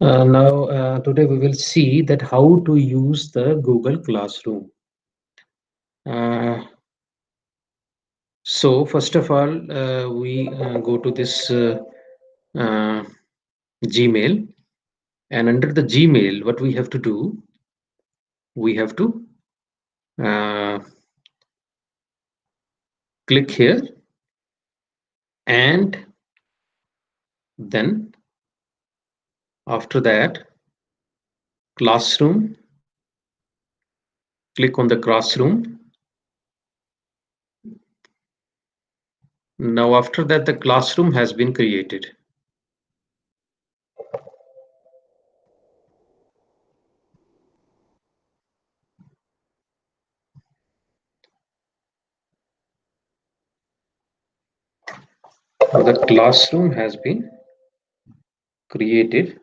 Today we will see that how to use the Google Classroom. Uh, so first of all, we go to this uh, Gmail, and under the Gmail, what we have to do, we have to uh, click here, and then after that, Classroom, click on the Classroom. Now after that, the Classroom has been created. The Classroom has been created.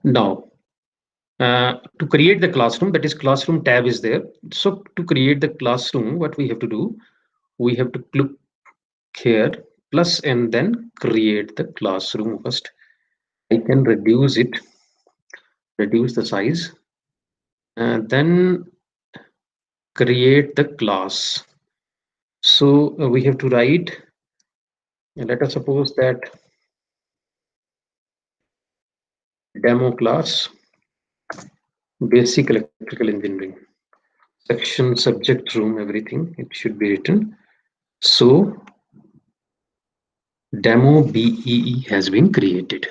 Now, to create the classroom, that is classroom tab is there. So to create the classroom, what we have to do, we have to click here plus and then create the classroom first. I can reduce it, reduce the size, and then create the class. So we have to write, let us suppose that demo class, basic electrical engineering, section, subject, room, everything, it should be written. So demo BEE has been created.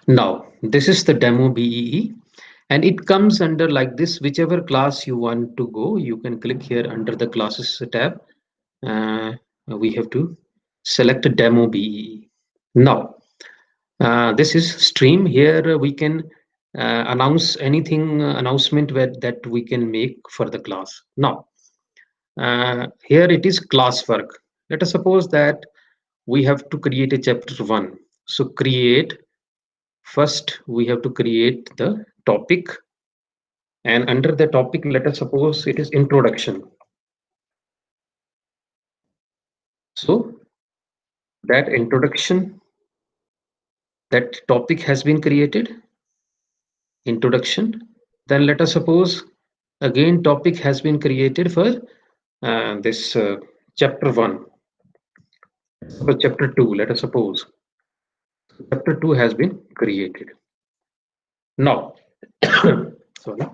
Now, this is the demo BEE, and it comes under like this. Whichever class you want to go, you can click here under the classes tab. We have to select demo BEE. Now, this is stream. Here we can announce anything, announcement that we can make for the class. Now, here it is classwork. Let us suppose that we have to create a chapter 1. So create. First, we have to create the topic, and under the topic, let us suppose it is introduction. So that introduction, that topic has been created, introduction. Then let us suppose again topic has been created for this chapter 1, for chapter 2, let us suppose. Chapter 2 has been created. Now, sorry.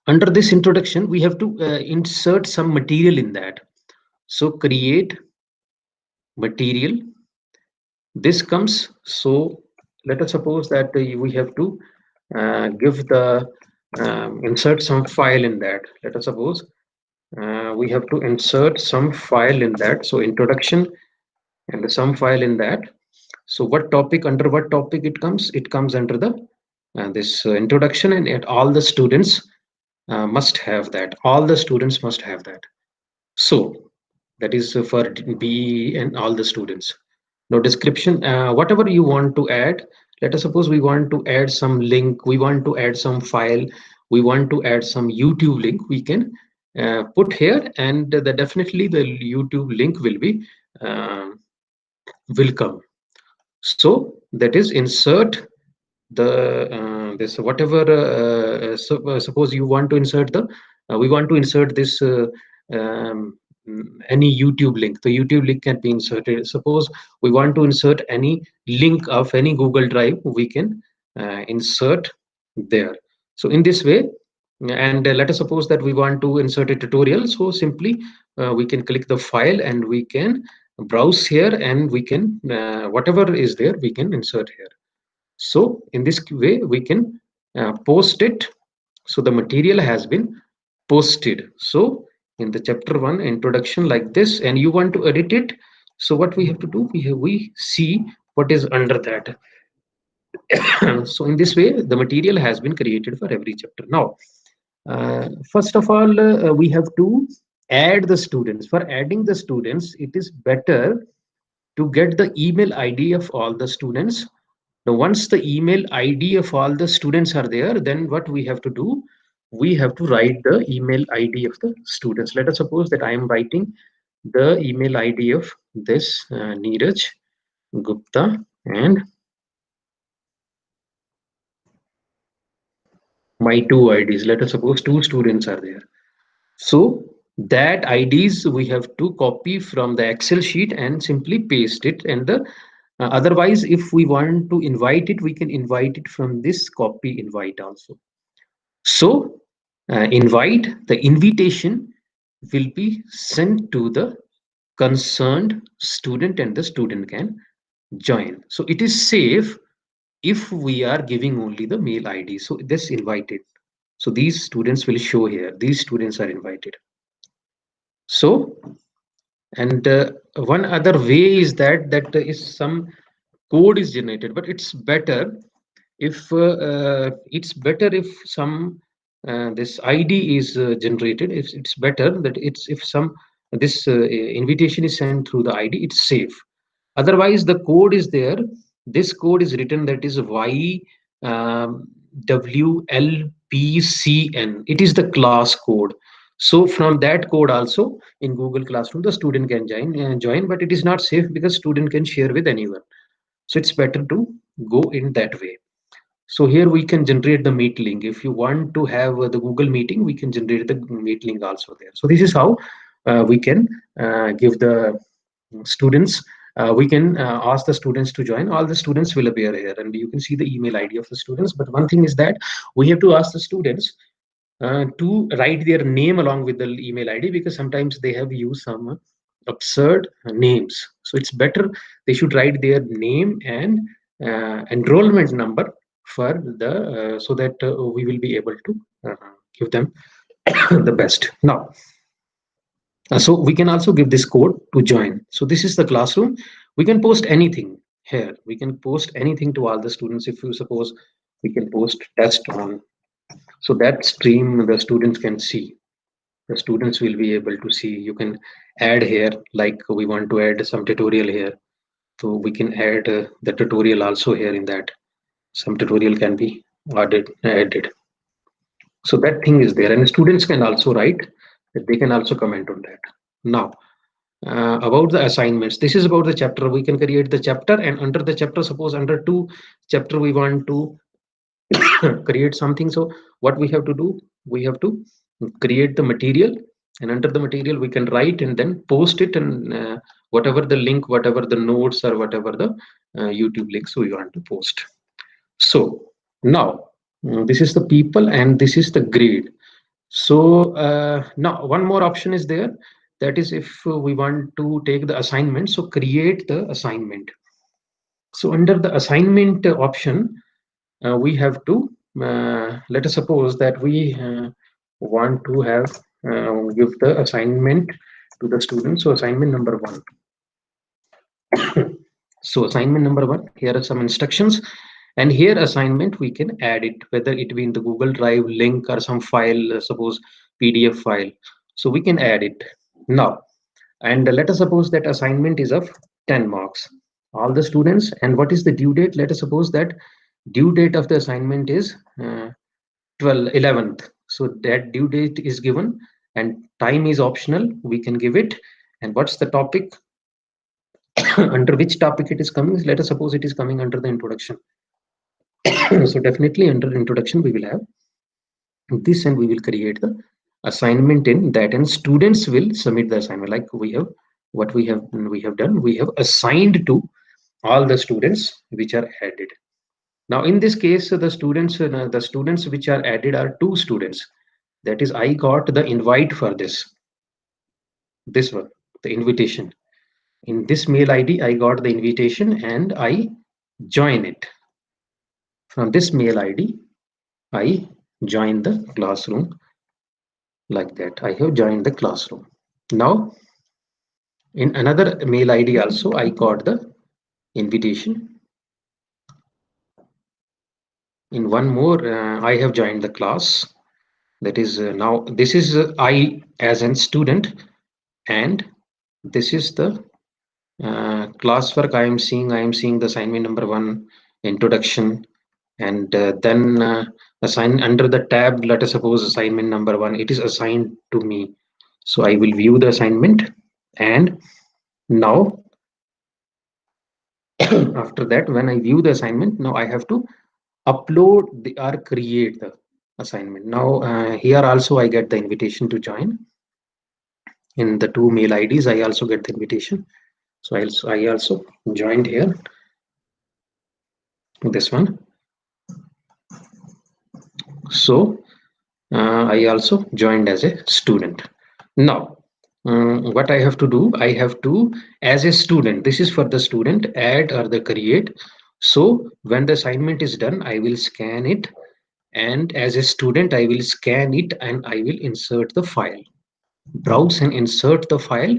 Under this introduction, we have to insert some material in that. So create material. This comes, so let us suppose that we have to give the insert some file in that. Let us suppose we have to insert some file in that. So introduction and some file in that. So what topic, under what topic it comes? It comes under the this introduction, and all the students must have that. All the students must have that. So that is for BE and all the students. Now description, whatever you want to add. Let us suppose we want to add some link, we want to add some file, we want to add some YouTube link, we can put here, and definitely the YouTube link will be will come. So that is insert the this whatever suppose you want to insert the we want to insert this any YouTube link. The YouTube link can be inserted. Suppose we want to insert any link of any Google Drive, we can insert there. So in this way, and let us suppose that we want to insert a tutorial. So simply we can click the file and we can browse here, and we can whatever is there we can insert here. So in this way we can post it. So the material has been posted. So in the chapter 1 introduction like this, and you want to edit it. So what we have to do, we see what is under that. So in this way the material has been created for every chapter. Now first of all we have to add the students. For adding the students, it is better to get the email ID of all the students. Now, once the email ID of all the students are there, then what we have to do, we have to write the email ID of the students. Let us suppose that I am writing the email ID of this Neeraj Gupta, and my two IDs. Let us suppose two students are there. So that IDs we have to copy from the Excel sheet and simply paste it. And the otherwise, if we want to invite it, we can invite it from this copy invite also. So the invitation will be sent to the concerned student, and the student can join. So it is safe if we are giving only the mail ID. So this invited. So these students will show here. These students are invited. So, and one other way is that is some code is generated, but it's better if some this ID is generated. It's better that it's if some this invitation is sent through the ID, it's safe. Otherwise, the code is there. This code is written, that is Y WLPCN. It is the class code. So from that code also in Google Classroom, the student can join, but it is not safe because student can share with anyone. So it's better to go in that way. So here we can generate the meet link. If you want to have the Google meeting, we can generate the meet link also there. So this is how we can give the students, we can ask the students to join. All the students will appear here, and you can see the email ID of the students. But one thing is that we have to ask the students to write their name along with the email ID, because sometimes they have used some absurd names. So it's better they should write their name and enrollment number for the so that we will be able to give them the best. Now, so we can also give this code to join. So this is the classroom. We can post anything here. We can post anything to all the students. If you suppose we can post test on, so that stream the students can see. The students will be able to see. You can add here, like we want to add some tutorial here. So we can add the tutorial also here in that. Some tutorial can be added. So that thing is there, and students can also write. They can also comment on that. Now, about the assignments, this is about the chapter. We can create the chapter, and under the chapter, suppose under two chapter we want to create something. So what we have to do, we have to create the material, and under the material we can write and then post it, and whatever the link, whatever the notes, or whatever the YouTube links we want to post. So now this is the people and this is the grade. So now one more option is there. That is, if we want to take the assignment, so create the assignment. So under the assignment option, we have to let us suppose that we want to have give the assignment to the student. So assignment number one. So assignment number one, here are some instructions, and here assignment we can add it, whether it be in the Google Drive link or some file, suppose PDF file. So we can add it now. And let us suppose that assignment is of 10 marks, all the students. And what is the due date? Let us suppose that due date of the assignment is 11th. So that due date is given, and time is optional, we can give it. And what's the topic? Under which topic it is coming? Let us suppose it is coming under the introduction. So definitely under introduction we will have this, and we will create the assignment in that, and students will submit the assignment. Like we have, what we have done, we have assigned to all the students which are added. Now in this case, the students which are added are two students. That is, I got the invite for this one, the invitation. In this mail ID, I got the invitation and I join it. From this mail ID, I join the classroom like that. I have joined the classroom. Now, in another mail ID also, I got the invitation. In one more, I have joined the class. That is now this is I as an student, and this is the classwork I am seeing the assignment number one, introduction, and then assign under the tab. Let us suppose assignment number one. It is assigned to me, so I will view the assignment, and now after that, when I view the assignment, now I have to upload the or create the assignment. Now here also I get the invitation to join in the two mail IDs. I also get the invitation, so I also joined here, this one. So I also joined as a student. Now, what I have to do, I have to, as a student, this is for the student, add or the create. So when the assignment is done, I will scan it, and as a student, I will scan it and I will insert the file, browse and insert the file.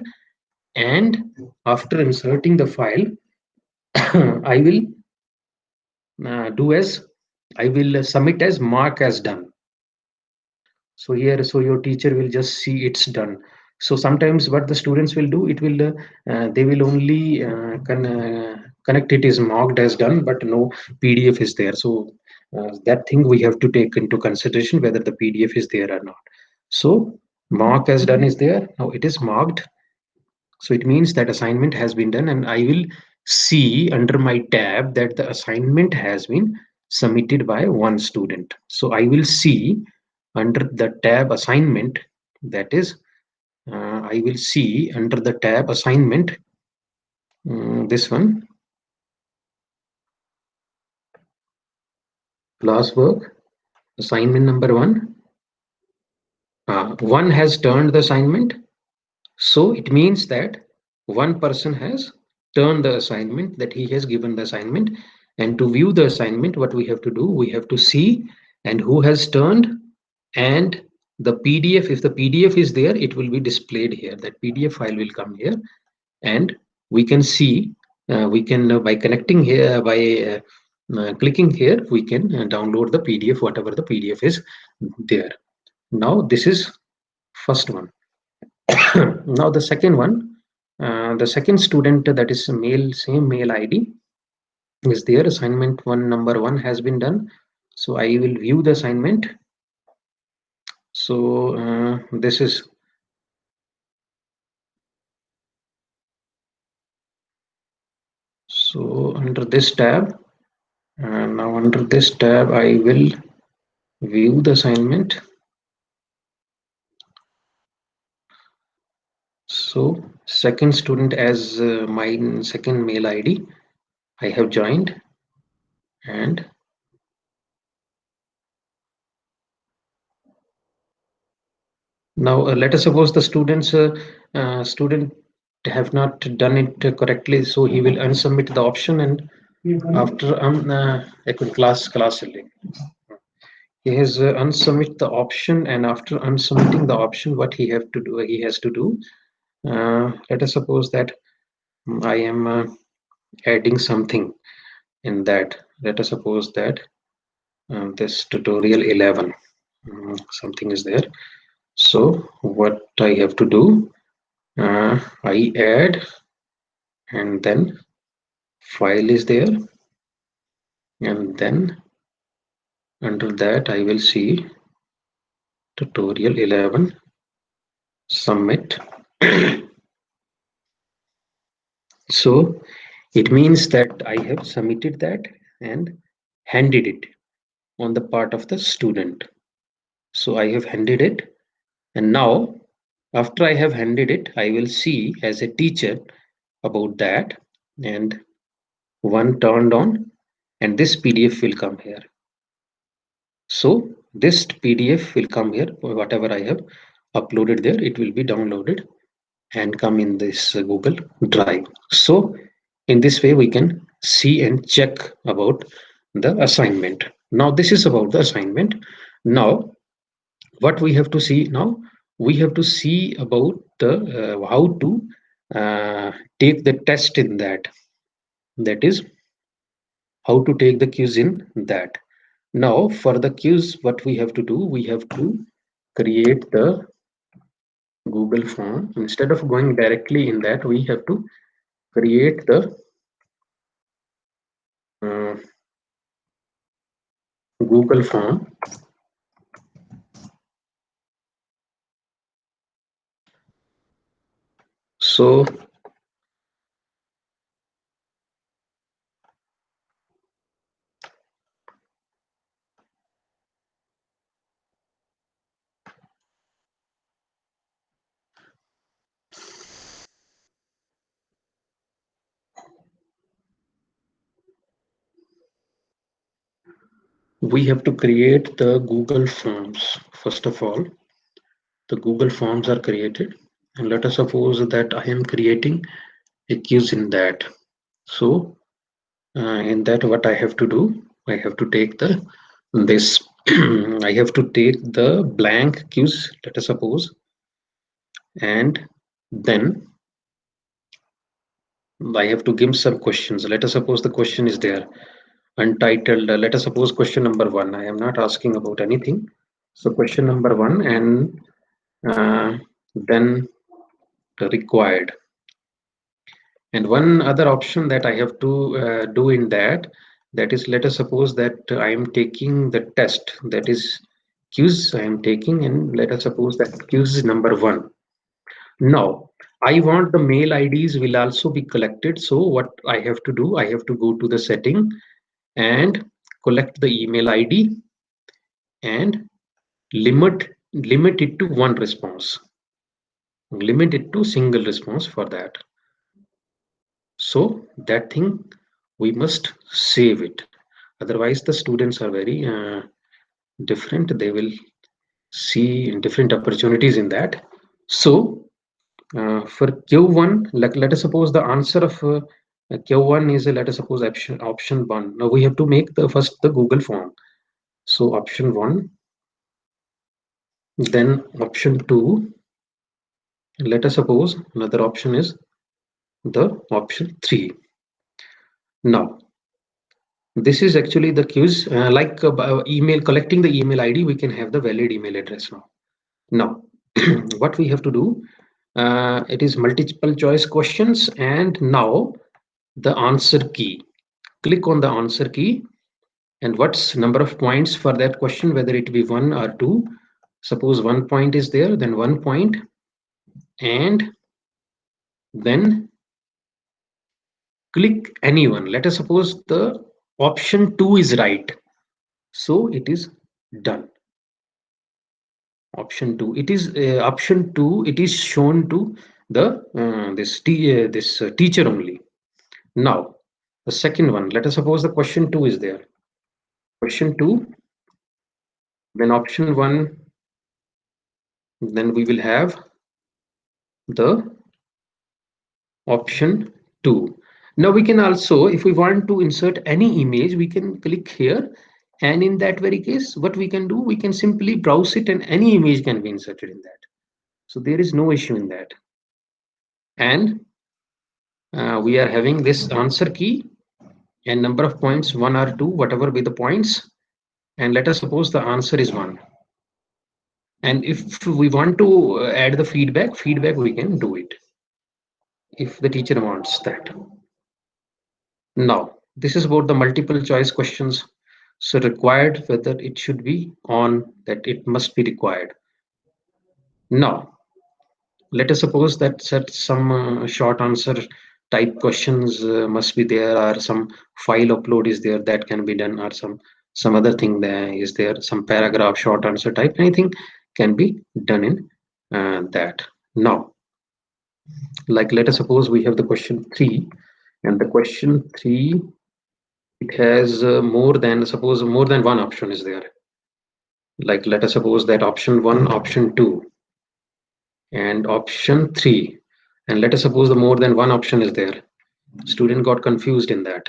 And after inserting the file, I will do as, I will submit as mark as done. So here, so your teacher will just see it's done. So sometimes what the students will do, it will they will only connect it is marked as done, but no PDF is there. So that thing we have to take into consideration whether the PDF is there or not. So mark as done is there. Now it is marked. So it means that assignment has been done, and I will see under my tab that the assignment has been submitted by one student. So I will see under the tab assignment, that is, I will see under the tab assignment, this one, classwork, assignment number one. One has turned the assignment. So it means that one person has turned the assignment, that he has given the assignment. And to view the assignment, what we have to do, we have to see and who has turned, and the PDF. If the PDF is there, it will be displayed here. That PDF file will come here, and we can see, we can by connecting here, by clicking here, we can download the PDF, whatever the PDF is there. Now this is first one. Now the second one, the second student, that is mail, same mail ID is there. Assignment one number one has been done. So I will view the assignment. So this is, so under this tab, now under this tab I will view the assignment. So second student as my second mail ID I have joined, and now let us suppose the student have not done it correctly, so he will unsubmit the option, and after class he has unsubmit the option, and after unsubmitting the option, what he has to do, let us suppose that I am adding something in that. Let us suppose that this tutorial 11, something is there. So what I have to do, I add, and then file is there, and then under that I will see tutorial 11, submit. So it means that I have submitted that and handed it on the part of the student. So I have handed it, and now after I have handed it, I will see as a teacher about that, and one turned on, and this PDF will come here. So this PDF will come here, whatever I have uploaded there, it will be downloaded and come in this Google Drive. So in this way we can see and check about the assignment. Now this is about the assignment. Now what we have to see now, we have to see about the how to take the test in that. That is how to take the quiz in that. Now for the quiz, what we have to do, we have to create the Google form. Instead of going directly in that, we have to create the uh, Google form. So we have to create the Google Forms. First of all, the Google Forms are created, and let us suppose that I am creating a quiz in that. So in that, what I have to do, I have to take the this I have to take the blank quiz, let us suppose, and then I have to give some questions. Let us suppose the question is there, untitled. Let us suppose question number one. I am not asking about anything. So question number one, and then the required. And one other option that I have to do in that, that is, let us suppose that I am taking the test, that is quiz I am taking, and let us suppose that quiz number one. Now, I want the mail IDs will also be collected. So what I have to do, I have to go to the setting and collect the email ID and limit it to one response. Limit it to single response for that. So that thing we must save it. Otherwise, the students are very different. They will see different opportunities in that. So for Q1, let us suppose the answer of Q1 is let us suppose option one. Now we have to make the first the Google form. So option one, then option two. Let us suppose another option is the option three. Now this is actually the quiz. Like email, collecting the email ID, we can have the valid email address now. Now, what we have to do, it is multiple choice questions, and now the answer key. Click on the answer key, and what's number of points for that question, whether it be one or two. Suppose 1 point is there, then 1 point, and then click anyone. Let us suppose the option two is right, so it is done. Option two, it is option two, it is shown to the this teacher only. Now the second one, let us suppose the question two is there, question two, then option one, then we will have the option two. Now we can also, if we want to insert any image, we can click here, and in that very case what we can do, we can simply browse it and any image can be inserted in that. So there is no issue in that. And we are having this answer key and number of points, one or two, whatever be the points, and let us suppose the answer is one. And if we want to add the feedback we can do it if the teacher wants that. Now this is about the multiple choice questions. So required, whether it should be on, that it must be required. Now let us suppose that some short answer type questions must be there, or some file upload is there that can be done, or some other thing there is there, some paragraph short answer type, anything can be done in that. Now like let us suppose we have the question three, and the question three, it has more than, suppose more than one option is there. Like let us suppose that option one, option two, and option three, and let us suppose the more than one option is there. Student got confused in that.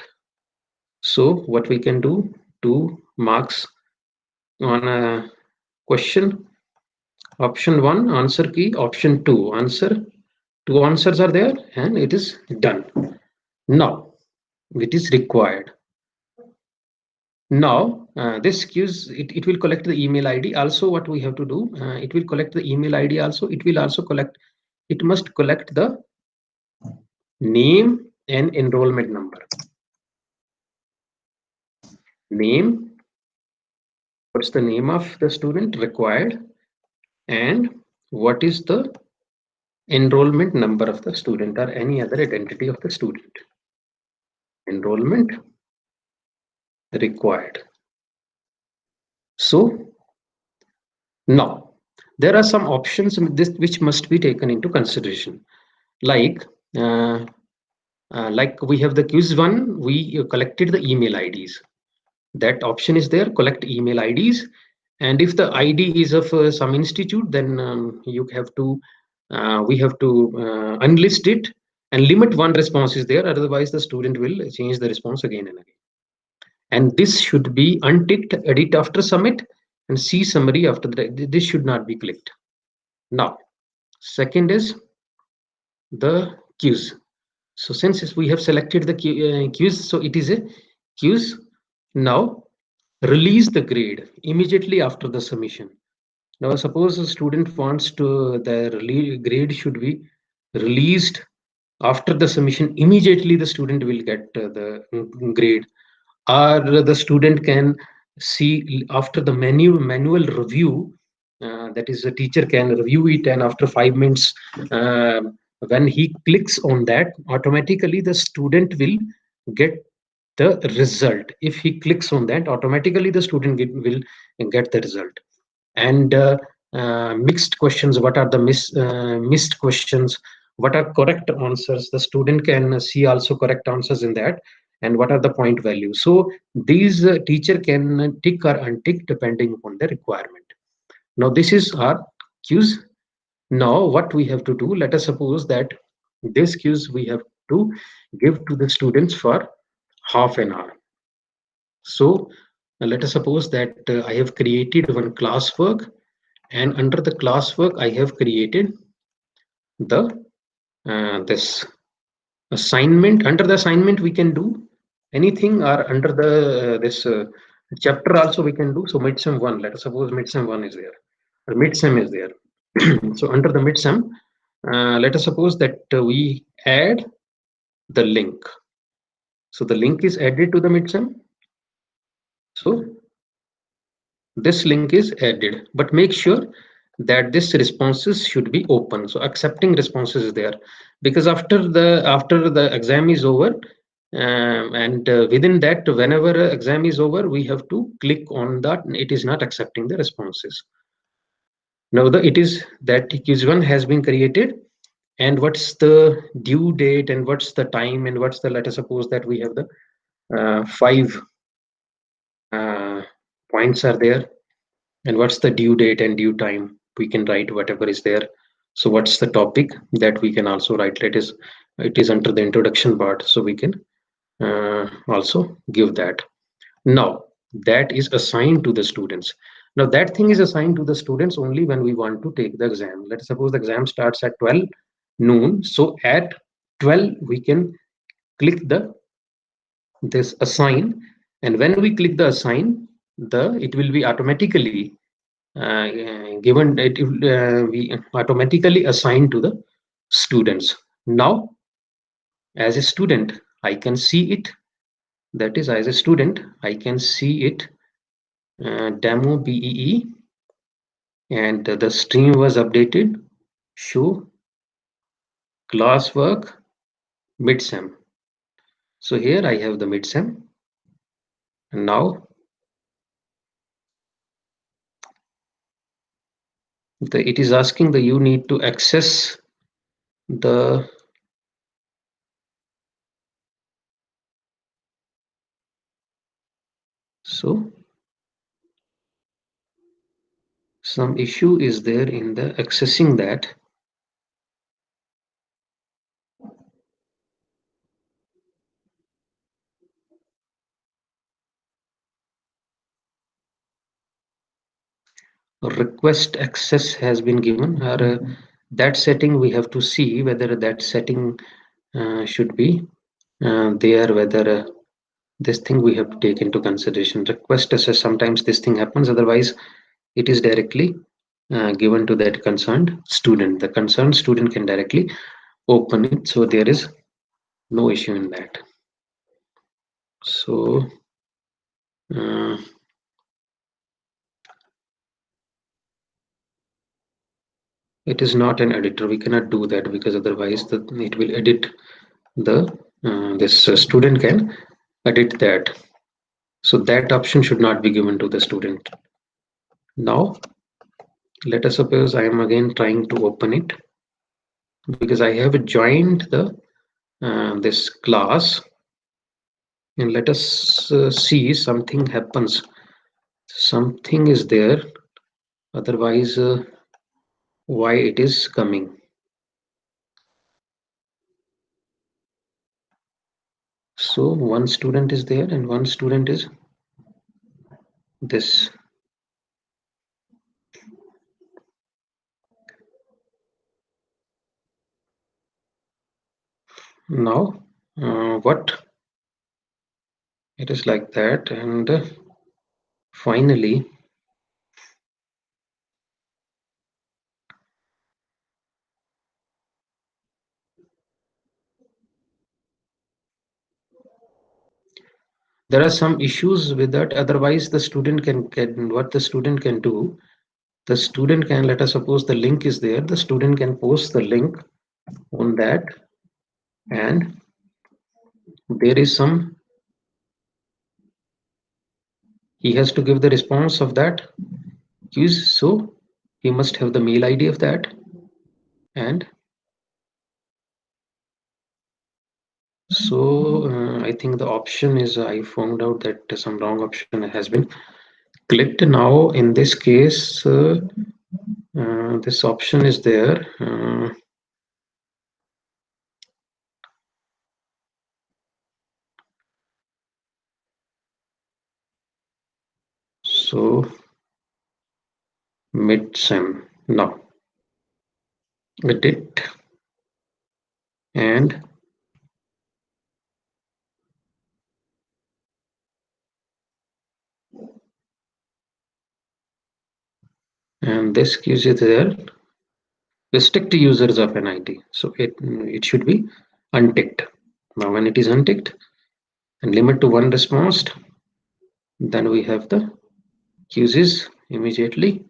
So what we can do, 2 marks on a question, option one answer key, option two answer, two answers are there, and it is done. Now it is required. Now, this gives it will collect the email ID. Also, what we have to do, it will collect the email ID also. It will also collect, it must collect the name and enrollment number. Name, what's the name of the student required, and what is the enrollment number of the student or any other identity of the student. Enrollment required. So now there are some options which must be taken into consideration. Like we have the quiz one, we collected the email IDs. That option is there, collect email IDs. And if the ID is of some institute, then you have to, we have to unlist it and limit one response is there. Otherwise, the student will change the response again and again. And this should be unticked, edit after submit, and see summary after that. This should not be clicked. Now, second is the quiz. So since we have selected the quiz, so it is a quiz. Now release the grade immediately after the submission. Now suppose a student wants to, the grade should be released after the submission. Immediately the student will get the grade, or the student can see after the manual review, that is the teacher can review it, and after 5 minutes, uh, when he clicks on that, automatically the student will get the result. If he clicks on that, automatically the student will get the result. And mixed questions, what are the missed questions, what are correct answers, the student can see also correct answers in that, and what are the point values. So these teacher can tick or untick depending upon the requirement. Now this is our quiz. Now what we have to do, let us suppose that this quiz we have to give to the students for half an hour. So let us suppose that I have created one classwork, and under the classwork I have created the this assignment. Under the assignment we can do anything, or under the this chapter also we can do. So midsem 1, let us suppose midsem 1 is there, or midsem is there. So under the midsem, let us suppose that we add the link. So the link is added to the midsem. So this link is added, but make sure that this responses should be open. So accepting responses is there, because after the exam is over, and within that, whenever exam is over, we have to click on that. It is not accepting the responses. Now it is that quiz1 has been created, and what's the due date, and what's the time, and what's the, let us suppose that we have the 5 points are there, and what's the due date and due time. We can write whatever is there. So what's the topic, that we can also write. It is under the introduction part, so we can also give that. Now that is assigned to the students. Now that thing is assigned to the students only when we want to take the exam. Let's suppose the exam starts at 12 noon, so at 12 we can click the this assign, and when we click the assign, it will be automatically given, it will be automatically assigned to the students. Now as a student I can see it, that is, as a student I can see it, demo BEE, and the stream was updated, show classwork midsem. So here I have the midsem, and now it is asking that you need to access the so some issue is there in the accessing that. Request access has been given, or that setting we have to see whether that setting should be there, whether This thing we have to take into consideration. Request assess, sometimes this thing happens, otherwise it is directly given to that concerned student. The concerned student can directly open it, so there is no issue in that. So it is not an editor, we cannot do that, because otherwise it will edit the this student can edit that, so that option should not be given to the student. Now let us suppose I am again trying to open it, because I have joined the this class, and let us see something happens, something is there, otherwise why it is coming. So one student is there and one student is this. Now what, it is like that, and finally there are some issues with that, otherwise the student can what the student can do, the student can, let us suppose the link is there, the student can post the link on that, and there is some, he has to give the response of that quiz, so he must have the mail ID of that, and so I think the option is, I found out that some wrong option has been clicked. Now in this case this option is there, so mid-sem, now edit, and this gives you there restrict users of NIT, so it should be unticked. Now when it is unticked and limit to one response, then we have the quizzes immediately.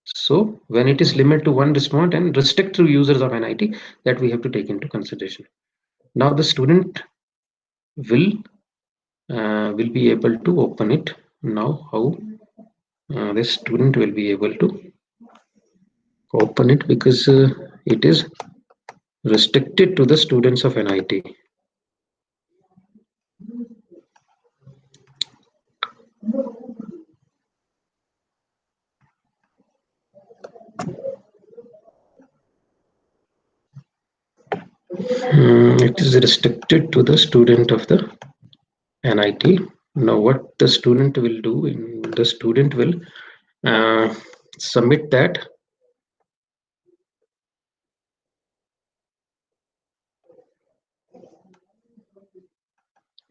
So when it is limit to one response and restrict to users of NIT, that we have to take into consideration. Now the student will be able to open it. Now how the student will be able to open it, because it is restricted to the students of NIT. It is restricted to the student of the NIT. Now what the student will do, the student will submit that.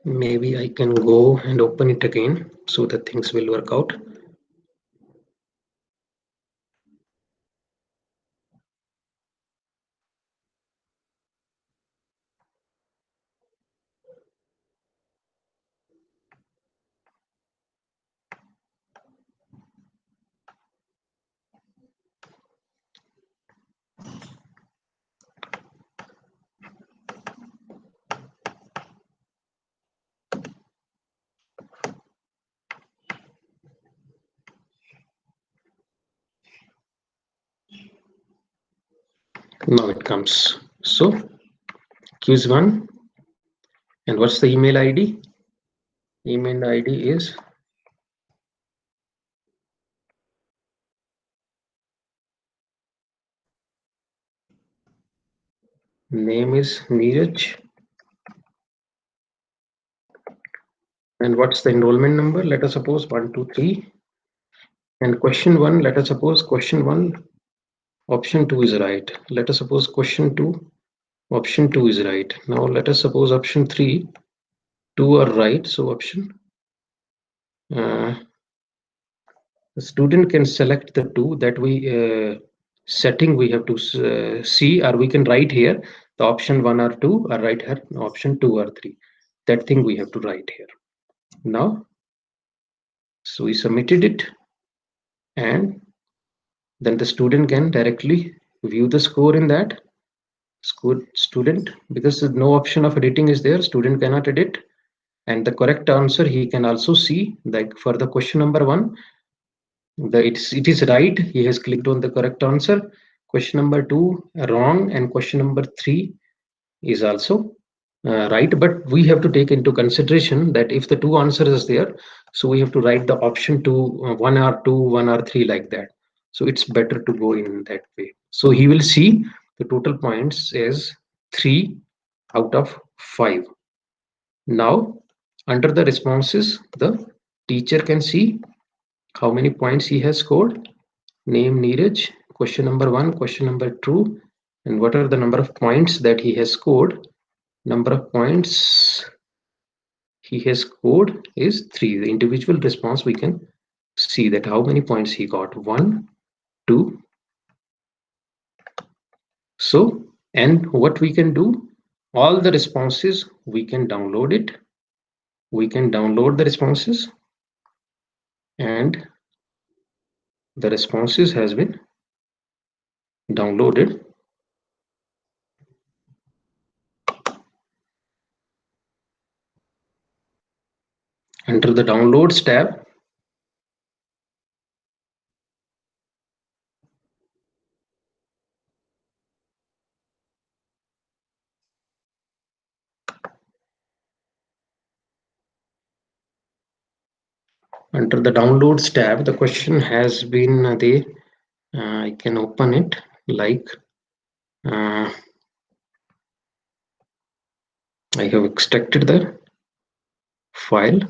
Maybe I can go and open it again so that things will work out. Now it comes. So quiz 1, and what's the email ID? Email ID is name is Neeraj, and what's the enrollment number? Let us suppose 123, and question 1, let us suppose question 1 option 2 is right. Let us suppose question 2 option 2 is right. Now let us suppose option 3 2 are right, so option the student can select the 2 that we setting we have to see, or we can write here the option 1 or 2, or write here option 2 or 3. That thing we have to write here now. So we submitted it, and then the student can directly view the score in that student, because no option of editing is there, student cannot edit. And the correct answer he can also see, like for the question number 1, it is right, he has clicked on the correct answer. Question number 2 wrong, and question number 3 is also right, but we have to take into consideration that if the 2 answers is there, so we have to write the option 2, 1 or 2, 1 or 3, like that. So it's better to go in that way. So he will see the total points is 3 out of 5. Now under the responses, the teacher can see how many points he has scored. Name Neeraj, question number 1, question number 2, and what are the number of points that he has scored. Number of points he has scored is 3. The individual response, we can see that how many points he got. 1, 2. So, and what we can do, all the responses, we can download it. We can download the responses, and the responses has been downloaded. Under the downloads tab, under the downloads tab, the question has been I can open it, like I have extracted the file,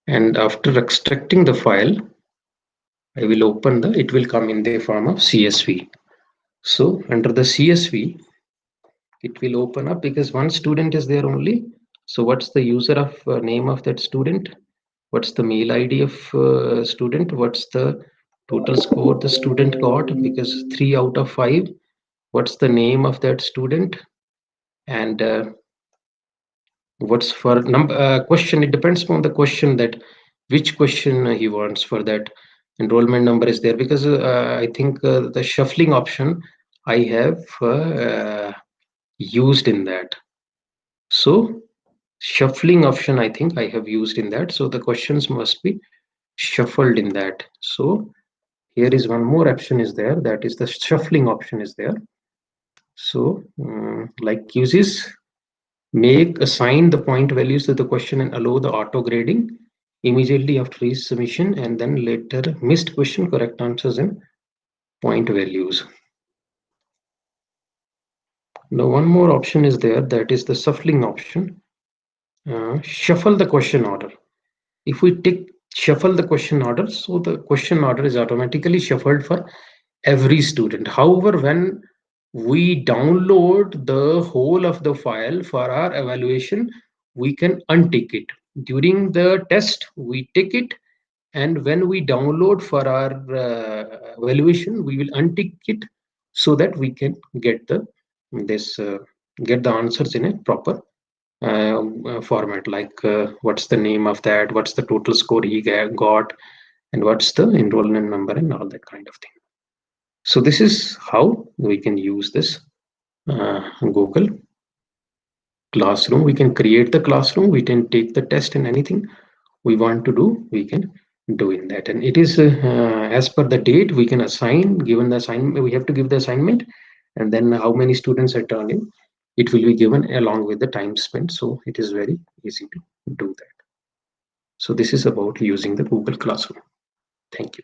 and after extracting the file, I will open it will come in the form of CSV. So under the CSV, it will open up, because one student is there only. So what's the user of name of that student? What's the mail ID of student? What's the total score the student got? Because 3 out of 5. What's the name of that student? And what's for number question? It depends upon the question, that which question he wants. For that, enrollment number is there, because I think the shuffling option I have used in that. So shuffling option, I think I have used in that. So the questions must be shuffled in that. So here is one more option is there, that is the shuffling option is there. So like uses make assign the point values to the question and allow the auto grading immediately after each submission, and then later missed question correct answers and point values. Now one more option is there, that is the shuffling option. Shuffle the question order. If we tick shuffle the question order, so the question order is automatically shuffled for every student. However, when we download the whole of the file for our evaluation, we can untick it. During the test, we tick it, and when we download for our evaluation, we will untick it, so that we can get this get the answers in a proper format, like what's the name of that, what's the total score he got, and what's the enrollment number, and all that kind of thing. So this is how we can use this Google Classroom. We can create the classroom, we can take the test, and anything we want to do, we can do in that. And it is as per the date we can assign, given the assignment, we have to give the assignment, and then how many students are turning, it will be given along with the time spent. So it is very easy to do that. So this is about using the Google Classroom. Thank you.